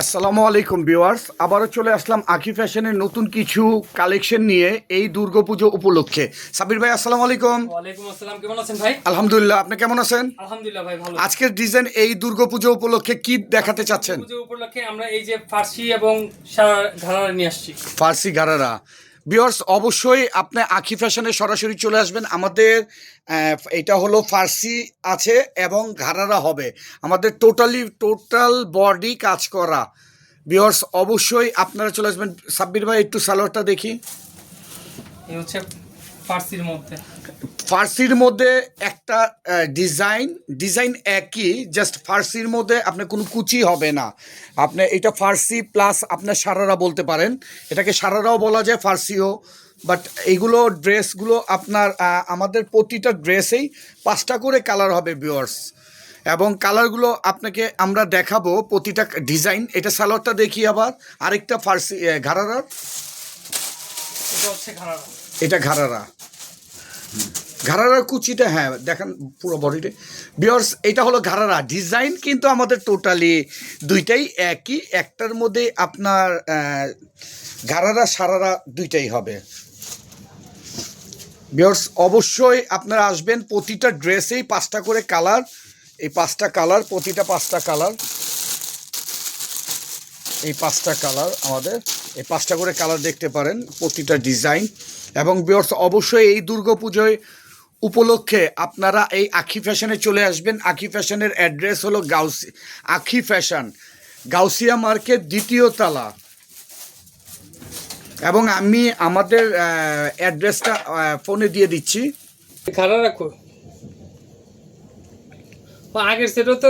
আসসালামু আলাইকুম ভিউয়ার্স, আবারও চলে আসলাম আঁখি ফ্যাশনের নতুন কিছু কালেকশন নিয়ে এই দুর্গাপুজো উপলক্ষে। সাবির ভাই আসসালামু আলাইকুম। ওয়ালাইকুম আসসালাম, কেমন আছেন ভাই? আলহামদুলিল্লাহ, আপনি কেমন আছেন? আলহামদুলিল্লাহ ভাই, ভালো। আজকের ডিজাইন এই দুর্গাপুজো উপলক্ষে কি দেখাতে চাচ্ছেন? পুজো উপলক্ষে আমরা এই যে ফার্সি এবং ঘাড়া নিয়ে আসছি। ফার্সি গারারা। ভিউয়ার্স, অবশ্যই আপনি আঁখি ফ্যাশনে সরাসরি চলে আসবেন। আমাদের এটা হলো ফার্সি আছে এবং ঘারারা হবে। আমাদের টোটাল বডি কাজ করা। ভিউয়ার্স, অবশ্যই আপনারা চলে আসবেন। সাব্বির ভাই একটু সালোয়ারটা দেখি। এই হচ্ছে ফার্সির মধ্যে। ফার্সির মধ্যে একটা ডিজাইন একই, জাস্ট ফার্সির মধ্যে আপনার কোনো কুচি হবে না। আপনি এটা ফার্সি প্লাস আপনার সারারা বলতে পারেন, এটাকে সারারাও বলা যায়, ফার্সিও। বাট এইগুলো ড্রেসগুলো আপনার আমাদের প্রতিটা ড্রেসেই 5টা করে কালার হবে ভিউয়ার্স, এবং কালারগুলো আপনাকে আমরা দেখাবো প্রতিটা ডিজাইন। এটা সালোয়ারটা দেখি আবার। আরেকটা ফার্সি ঘাড়ারার, এটা হচ্ছে ঘাড়া। এটা ঘাড়ারা। ঘাড়ারার কুচিটা হ্যাঁ দেখেন পুরো বডিতে। ভিউয়ার্স, এটা হলো ঘাড়ারা ডিজাইন, কিন্তু আমাদের টোটালি দুইটাই একই। একটার মধ্যে আপনার ঘাড়ারা সারারা দুইটাই হবে। ভিউয়ার্স, অবশ্যই আপনারা আসবেন। প্রতিটা ড্রেসেই 5টা করে কালার, এই 5টা কালার, প্রতিটা 5টা কালার, এই 5টা কালার আমাদের, এই 5টা করে কালার দেখতে পারেন প্রতিটা ডিজাইন। এবং ভিউয়ার্স, অবশ্যই এই দুর্গাপুজোয় উপলক্ষে আপনারা এই আঁখি ফ্যাশনে চলে আসবেন। আঁখি ফ্যাশনের অ্যাড্রেস হলো আঁখি ফ্যাশন, গাউসিয়া মার্কেট, 2য় তলা। এবং আমি আমাদের অ্যাড্রেসটা ফোনে দিয়ে দিচ্ছি। ঘাড়া রাখো। আগের সেটও তো